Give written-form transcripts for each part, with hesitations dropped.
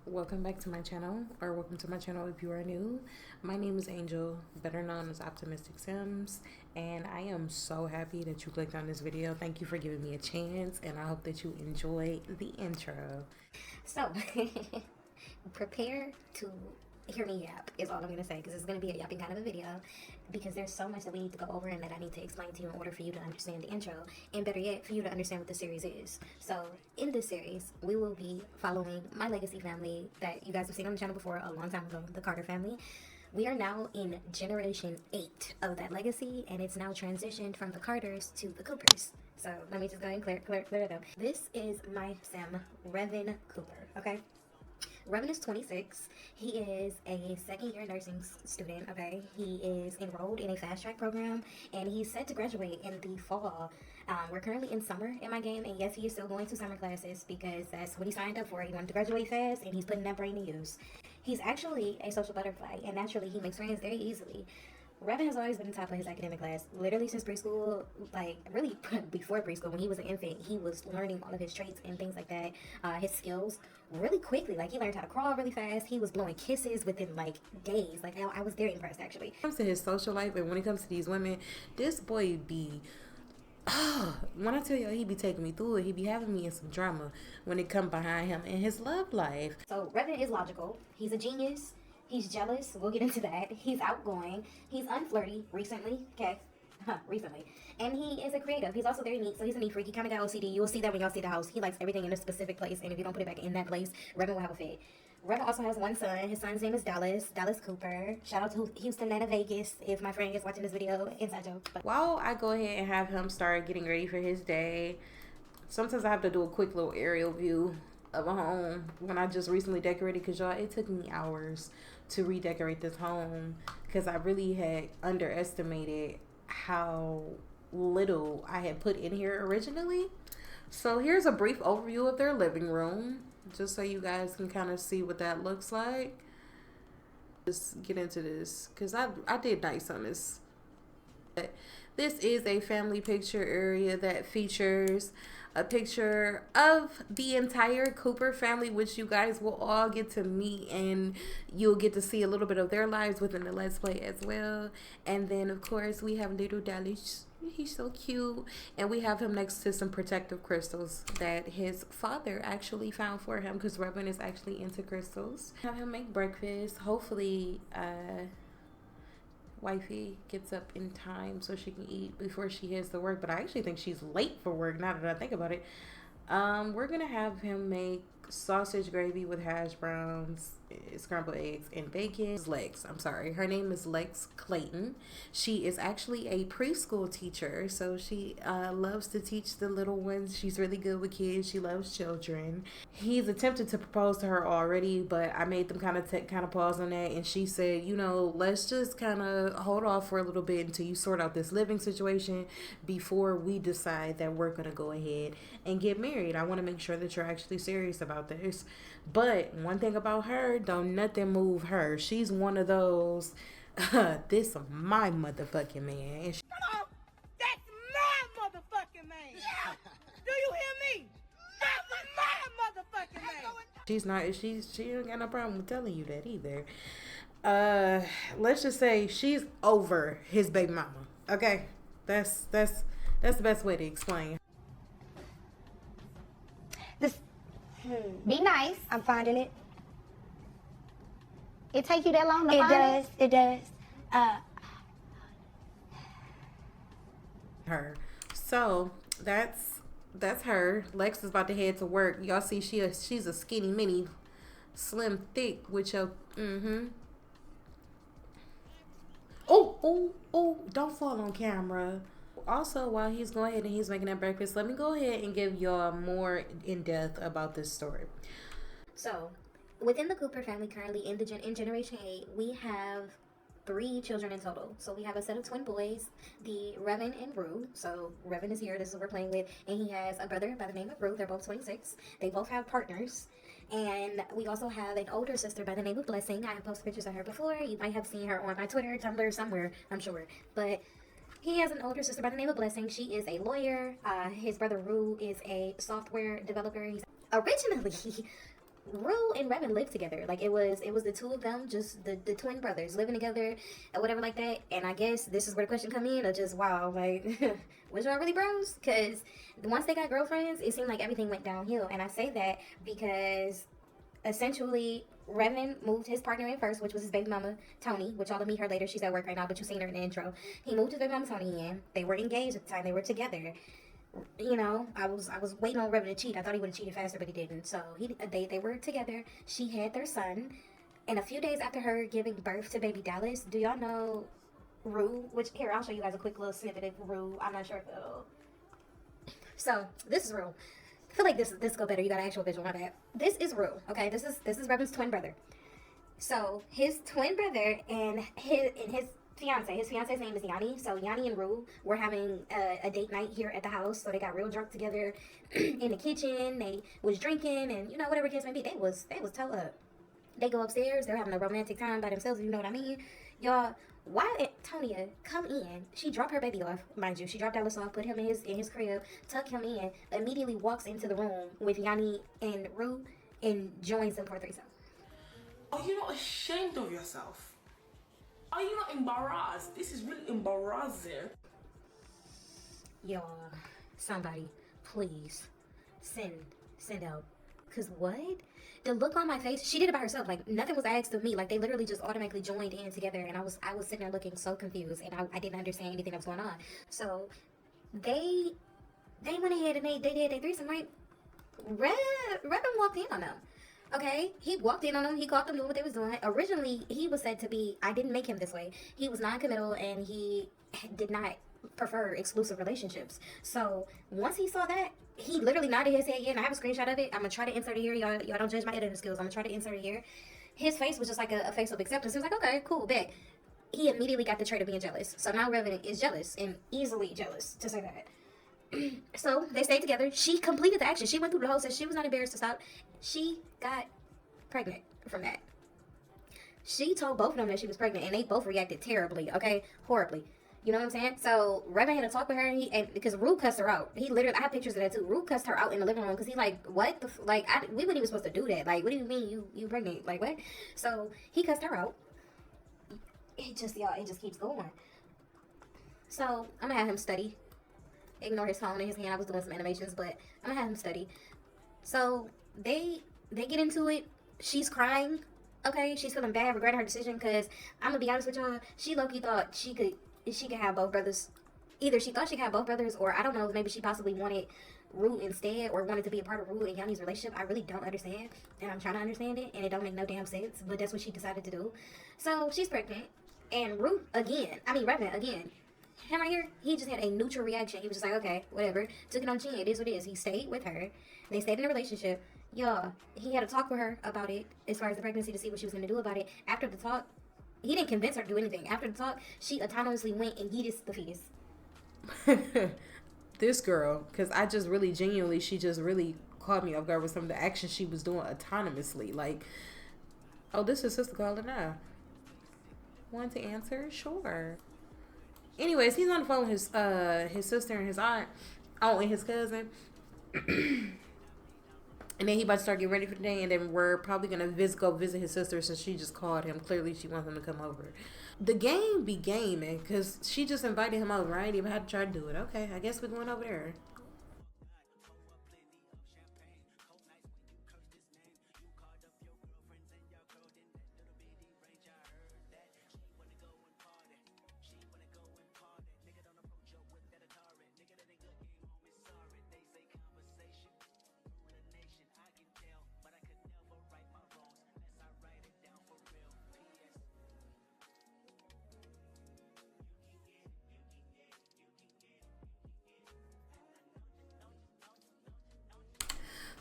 Welcome back to my channel, or welcome to my channel if you are new. My name is Angel, better known as Optimistic Sims, and I am so happy that you clicked on this video. Thank you for giving me a chance, and I hope that you enjoy the intro. So, prepare to hear me yap is all I'm going to say, because it's going to be a yapping kind of a video, because there's so much that we need to go over and that I need to explain to you in order for you to understand the intro, and better yet, for you to understand what the series is. So, in this series, we will be following my legacy family that you guys have seen on the channel before a long time ago, the Carter family. We are now in generation 8 of that legacy, and it's now transitioned from the Carters to the Coopers. So, let me just go ahead and clear it up. This is my Sim, Revan Cooper, okay? Revan is 26. He is a second-year nursing student, okay? He is enrolled in a fast-track program, and he's set to graduate in the fall. We're currently in summer in my game, and yes, he is still going to summer classes because that's what he signed up for. He wanted to graduate fast, and he's putting that brain to use. He's actually a social butterfly, and naturally, he makes friends very easily. Revan has always been the top of his academic class, literally since preschool, like really before preschool. When he was an infant, he was learning all of his traits and things like that, his skills really quickly. Like, he learned how to crawl really fast. He was blowing kisses within like days. Like, I was very impressed, actually. When it comes to his social life and when it comes to these women, this boy be, when I tell you he be taking me through it, he be having me in some drama when it come behind him in his love life. So Revan is logical. He's a genius. He's jealous. We'll get into that. He's outgoing. He's unflirty recently. Okay. Recently. And he is a creative. He's also very neat. So he's a neat freak. He kind of got OCD. You'll see that when y'all see the house. He likes everything in a specific place. And if you don't put it back in that place, Revan will have a fit. Revan also has one son. His son's name is Dallas Cooper. Shout out to Houston and Vegas if my friend is watching this video. Inside joke. But while I go ahead and have him start getting ready for his day, sometimes I have to do a quick little aerial view of a home when I just recently decorated, because y'all, it took me hours to redecorate this home because I really had underestimated how little I had put in here originally. So here's a brief overview of their living room, just so you guys can kind of see what that looks like. Just get into this because I did nice on this. This is a family picture area that features a picture of the entire Cooper family, which you guys will all get to meet, and you'll get to see a little bit of their lives within the Let's Play as well. And then, of course, we have little Dallas. He's so cute. And we have him next to some protective crystals that his father actually found for him, because Revan is actually into crystals. Have him make breakfast. Hopefully, wifey gets up in time so she can eat before she heads to work, but I actually think she's late for work now that I think about it. We're gonna have him make sausage gravy with hash browns, scrambled eggs, and bacon. Her name is Lex Clayton. She is actually a preschool teacher, so she loves to teach the little ones. She's really good with kids. She loves children. He's attempted to propose to her already, but I made them kind of pause on that, and she said, you know, let's just kind of hold off for a little bit until you sort out this living situation before we decide that we're gonna go ahead and get married. I want to make sure that you're actually serious about this. But one thing about her, don't nothing move her. She's one of those, this my motherfucking man. Hello? That's my motherfucking man. Yeah. Do you hear me? That's my motherfucking man. She ain't got no problem with telling you that either. Let's just say she's over his baby mama. Okay? That's the best way to explain. Be nice. I'm finding it. It take you that long to find It does. Her. So that's her. Lex is about to head to work. Y'all see she's a skinny mini, slim thick with your Oh, don't fall on camera. Also, while he's going ahead and he's making that breakfast, let me go ahead and give y'all more in depth about this story. So, within the Cooper family currently in Generation 8, we have 3 children in total. So we have a set of twin boys, the Revan and Rue. So Revan is here, this is what we're playing with, and he has a brother by the name of Rue. They're both 26. They both have partners. And we also have an older sister by the name of Blessing. I have posted pictures of her before. You might have seen her on my Twitter, Tumblr, somewhere, I'm sure. But he has an older sister by the name of Blessing. She is a lawyer. His brother Rue is a software developer. He's originally Rue and Revan lived together. Like it was the two of them, just the twin brothers living together or whatever like that. And I guess this is where the question come in of just wow, like was y'all really bros? Because once they got girlfriends, it seemed like everything went downhill. And I say that because essentially Revan moved his partner in first, which was his baby mama Tony, which y'all will meet her later. She's at work right now, but you've seen her in the intro. He moved his baby mama Tony in. They were engaged at the time. They were together. You know, I was waiting on Revan to cheat. I thought he would have cheated faster, but he didn't. So they were together. She had their son, and a few days after her giving birth to baby Dallas, do y'all know Rue? Which here I'll show you guys a quick little snippet of Rue. I'm not sure if it'll. So this is Rue. I feel like this go better. You got an actual visual. My bad. This is Rue. Okay, this is Revan's twin brother. So his twin brother and his fiance. His fiance's name is Yanni. So Yanni and Rue were having a date night here at the house. So they got real drunk together in the kitchen. They was drinking and you know whatever case may be. They was toe up. They go upstairs. They're having a romantic time by themselves. You know what I mean, y'all. Why did Tonya come in? She dropped her baby off, mind you. She dropped Dallas off, put him in his crib, tucked him in, immediately walks into the room with Yanni and Rue and joins them for a threesome. Are you not ashamed of yourself? Are you not embarrassed? This is really embarrassing. Y'all, somebody, please, send out. Cause what? The look on my face, she did it by herself. Like nothing was asked of me. Like they literally just automatically joined in together, and I was sitting there looking so confused, and I didn't understand anything that was going on. So they went ahead and they did their threesome, right? Revan walked in on them. Okay, he walked in on them. He caught them doing what they was doing. Originally, he was said to be. I didn't make him this way. He was non-committal, and he did not prefer exclusive relationships. So once he saw that, he literally nodded his head. Yeah, and I have a screenshot of it. I'm gonna try to insert it here. Y'all don't judge my editing skills. I'm gonna try to insert it here. His face was just like a face of acceptance. He was like, okay, cool, bet. He immediately got the trait of being jealous. So now Revan is jealous and easily jealous, to say that. So they stayed together. She completed the action. She went through the whole set. She was not embarrassed to stop. She got pregnant from that. She told both of them that she was pregnant, and they both reacted terribly. Okay, horribly. You know what I'm saying? So Revan had to talk with her, and because Rue cussed her out. He literally, I have pictures of that too. Rue cussed her out in the living room because he like, what the we weren't even supposed to do that. Like, what do you mean you pregnant? Like what? So he cussed her out. It just keeps going. So I'm gonna have him study. Ignore his phone in his hand. I was doing some animations, but I'm gonna have him study. So they get into it. She's crying. Okay, she's feeling bad, regretting her decision because I'm gonna be honest with y'all. She low-key thought she could have both brothers. Either she thought she could have both brothers, or I don't know, maybe she possibly wanted Rue instead, or wanted to be a part of Rue and Yanni's relationship. I really don't understand, and I'm trying to understand it, and it don't make no damn sense, but that's what she decided to do. So she's pregnant, and Revan again, him right here, he just had a neutral reaction. He was just like, okay, whatever, took it on chin, it is what it is. He stayed with her, they stayed in a relationship. Y'all, he had to talk with her about it, as far as the pregnancy, to see what she was going to do about it. After the talk, he didn't convince her to do anything. After the talk, she autonomously went and yeeted the fetus. This girl, because I just really genuinely, she just really caught me off guard with some of the action she was doing autonomously. Like, oh, this is sister calling now. Want to answer? Sure. Anyways, he's on the phone with his sister and his aunt. Oh, and his cousin. And then he about to start getting ready for the day, and then we're probably going to go visit his sister since she just called him. Clearly, she wants him to come over. The game be gaming, because she just invited him over. I ain't even had to try to do it. Okay, I guess we're going over there.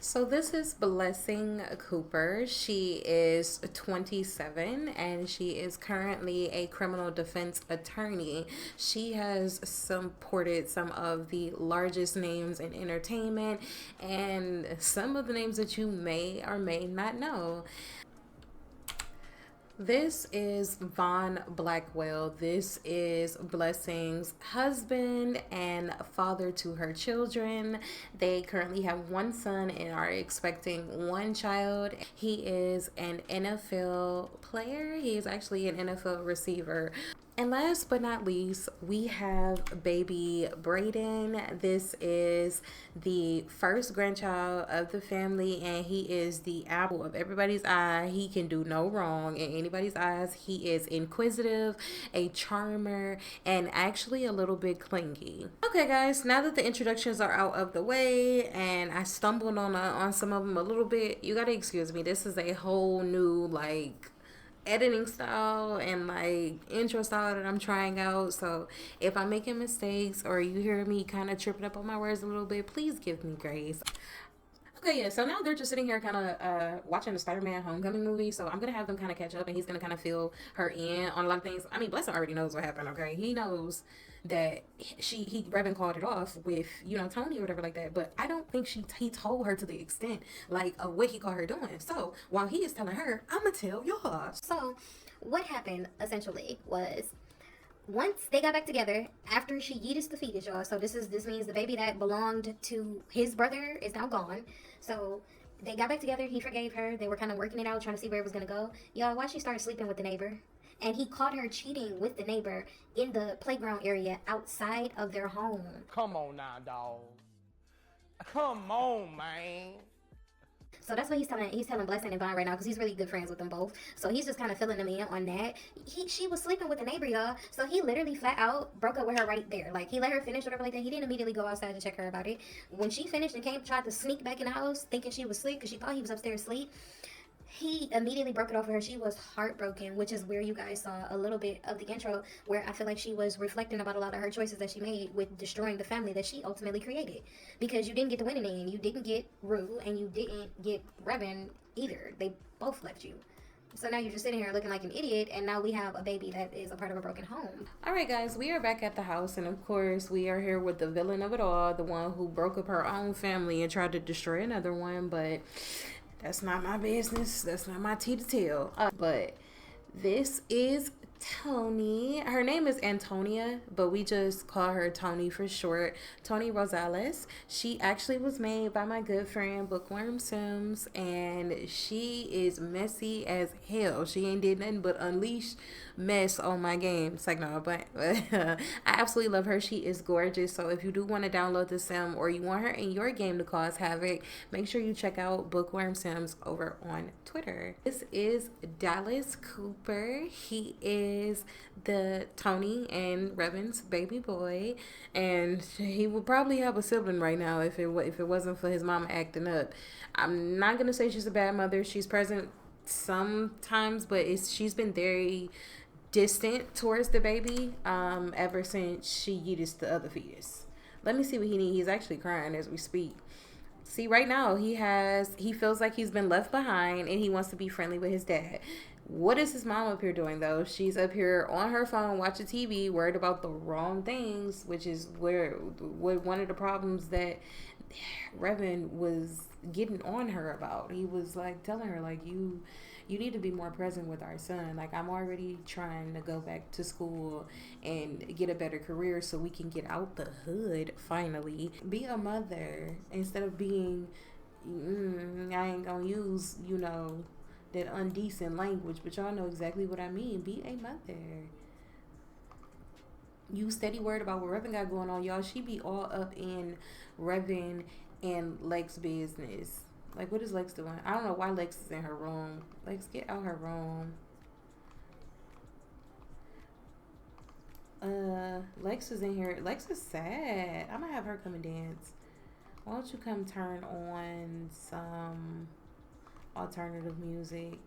So this is Blessing Cooper. She is 27 and she is currently a criminal defense attorney. She has supported some of the largest names in entertainment and some of the names that you may or may not know. This is Von Blackwell. This is Blessing's husband and father to her children. They currently have one son and are expecting one child. He is an NFL player. He is actually an NFL receiver. And last but not least, we have baby Braden. This is the first grandchild of the family, and he is the apple of everybody's eye. He can do no wrong in anybody's eyes. He is inquisitive, a charmer, and actually a little bit clingy. Okay, guys, now that the introductions are out of the way, and I stumbled on some of them a little bit, you gotta excuse me. This is a whole new, like, editing style and like intro style that I'm trying out. So if I'm making mistakes or you hear me kind of tripping up on my words a little bit, please give me grace. Okay, yeah, so now they're just sitting here kind of watching the Spider-Man Homecoming movie, so I'm going to have them kind of catch up, and he's going to kind of fill her in on a lot of things. I mean, Blessing already knows what happened, okay? He knows that Revan called it off with, you know, Tony or whatever like that, but I don't think he told her to the extent, like, of what he caught her doing. So, while he is telling her, I'm going to tell y'all. So, what happened, essentially, was once they got back together, after she yeeted the fetus, y'all, so this means the baby that belonged to his brother is now gone. So they got back together, he forgave her, they were kind of working it out, trying to see where it was going to go. Y'all, why she started sleeping with the neighbor? And he caught her cheating with the neighbor in the playground area outside of their home. Come on now, dog. Come on, man. So that's what he's telling Blessing and Vaughn right now, because he's really good friends with them both. So he's just kind of filling them in on that. She was sleeping with the neighbor, y'all. So he literally flat out broke up with her right there. Like, he let her finish, whatever like that. He didn't immediately go outside to check her about it. When she finished and tried to sneak back in the house, thinking she was asleep, because she thought he was upstairs asleep, he immediately broke it off with her. She was heartbroken, which is where you guys saw a little bit of the intro, where I feel like she was reflecting about a lot of her choices that she made with destroying the family that she ultimately created. Because you didn't get the winning end, you didn't get Rue, and you didn't get Revan either. They both left you. So now you're just sitting here looking like an idiot, and now we have a baby that is a part of a broken home. Alright guys, we are back at the house, and of course we are here with the villain of it all, the one who broke up her own family and tried to destroy another one, but that's not my business. That's not my tea to tell. But this is Tony. Her name is Antonia, but we just call her Tony for short. Tony Rosales. She actually was made by my good friend Bookworm Sims, and she is messy as hell. She ain't did nothing but unleash mess on my game. It's like, no, but I absolutely love her. She is gorgeous. So if you do want to download the sim, or you want her in your game to cause havoc, make sure you check out Bookworm Sims over on Twitter. This is Dallas Cooper. He is the Tony and Revan's baby boy, and he would probably have a sibling right now if it wasn't for his mama acting up. I'm not gonna say she's a bad mother. She's present sometimes, but she's been very distant towards the baby ever since she yeeted the other fetus. Let me see what he needs. He's actually crying as we speak. See, right now he feels like he's been left behind, and he wants to be friendly with his dad. What is his mom up here doing, though? She's up here on her phone watching TV, worried about the wrong things, which is where one of the problems that Revan was getting on her about. He was like telling her, like, you need to be more present with our son. Like, I'm already trying to go back to school and get a better career so we can get out the hood finally. Be a mother instead of being, I ain't gonna use, that undecent language, but y'all know exactly what I mean. Be a mother. You steady worried about what Revan got going on, y'all. She be all up in Revan and Lex business. Like, what is Lex doing? I don't know why Lex is in her room. Lex, get out her room. Lex is in here. Lex is sad. I'm gonna have her come and dance. Why don't you come turn on some alternative music,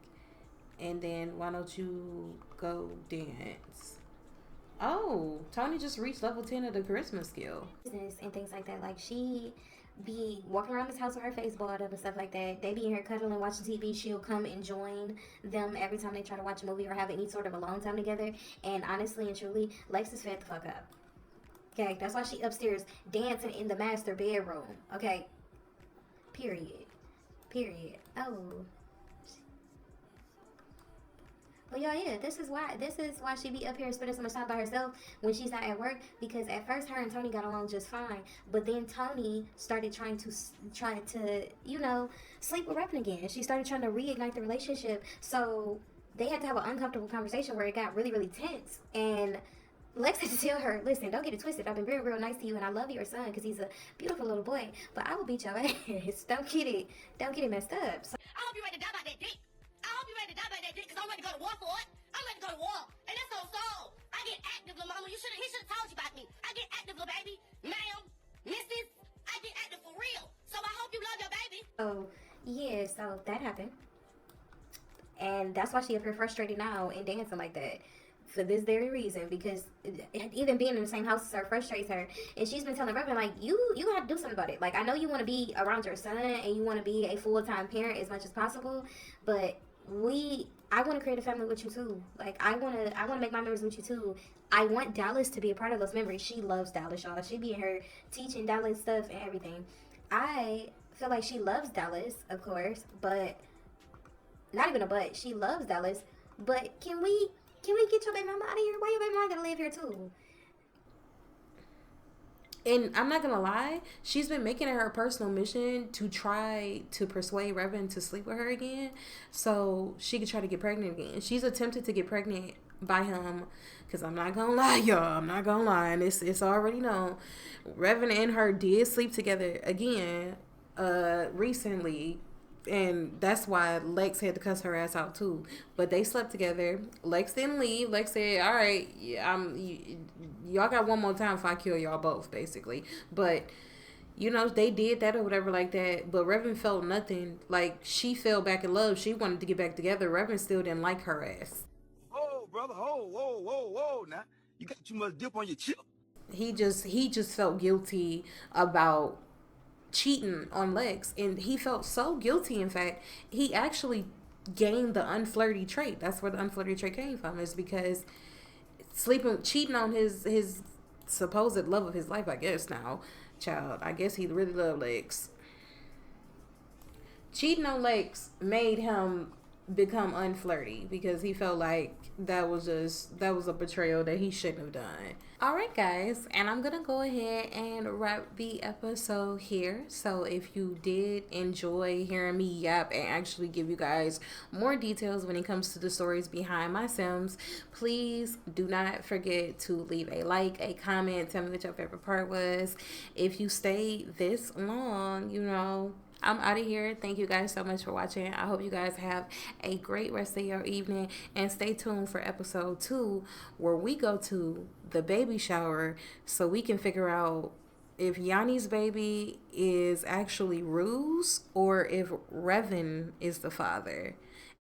and then why don't you go dance? Oh, Tony just reached level 10 of the charisma skill. Business and things like that. Like, she be walking around this house with her face balled up and stuff like that. They be in here cuddling, watching TV. She'll come and join them every time they try to watch a movie or have any sort of alone time together. And honestly and truly, Lex is fed the fuck up. Okay, that's why she upstairs dancing in the master bedroom. Okay, period. Oh. Well, y'all, yeah, this is why she be up here spending so much time by herself when she's not at work. Because at first, her and Tony got along just fine, but then Tony started trying to sleep with Revan again. She started trying to reignite the relationship, so they had to have an uncomfortable conversation where it got really, really tense. And Lex had to tell her, listen, don't get it twisted. I've been real, real nice to you, and I love your son because he's a beautiful little boy. But I will beat your ass. Don't get it messed up. So, I hope you ready to die by that dick. I hope you ready to die by that dick because I'm ready to go to war for it. I'm ready to go to war. And that's on soul. I get active, little mama. He should have told you about me. I get active, little baby. Ma'am, missus, I get active for real. So I hope you love your baby. yeah, so that happened. And that's why she up here frustrated now and dancing like that. For this very reason, because even being in the same house as her frustrates her, and she's been telling Reverend, like, you have to do something about it. Like, I know you want to be around your son and you want to be a full-time parent as much as possible, but I want to create a family with you too. Like, I want to make my memories with you too. I want Dallas to be a part of those memories. She loves Dallas, y'all. She be in her teaching Dallas stuff and everything. I feel like she loves Dallas, of course, but not even a but. She loves Dallas, but can we get your baby mama out of here? Why your baby mama gotta live here too? And I'm not gonna lie, she's been making it her personal mission to try to persuade Revan to sleep with her again, so she could try to get pregnant again. She's attempted to get pregnant by him, because I'm not gonna lie, y'all. I'm not gonna lie, and it's already known. Revan and her did sleep together again, recently. And that's why Lex had to cuss her ass out too. But they slept together. Lex didn't leave. Lex said, "All right, y'all got one more time if I kill y'all both," basically. But they did that or whatever like that. But Revan felt nothing. Like, she fell back in love. She wanted to get back together. Revan still didn't like her ass. Oh, brother, whoa, now you got too much dip on your chip. He just felt guilty about cheating on Lex, and he felt so guilty. In fact, he actually gained the unflirty trait. That's where the unflirty trait came from, is because cheating on his supposed love of his life, I guess. Now, child, I guess he really loved Lex. Cheating on Lex made him become unflirty because he felt like that was a betrayal that he shouldn't have done. All right, guys, and I'm gonna go ahead and wrap the episode here. So if you did enjoy hearing me yap and actually give you guys more details when it comes to the stories behind my Sims, please do not forget to leave a like, a comment, tell me what your favorite part was. If you stayed this long, I'm out of here. Thank you guys so much for watching. I hope you guys have a great rest of your evening. And stay tuned for episode 2, where we go to the baby shower so we can figure out if Yanni's baby is actually Rue's or if Revan is the father.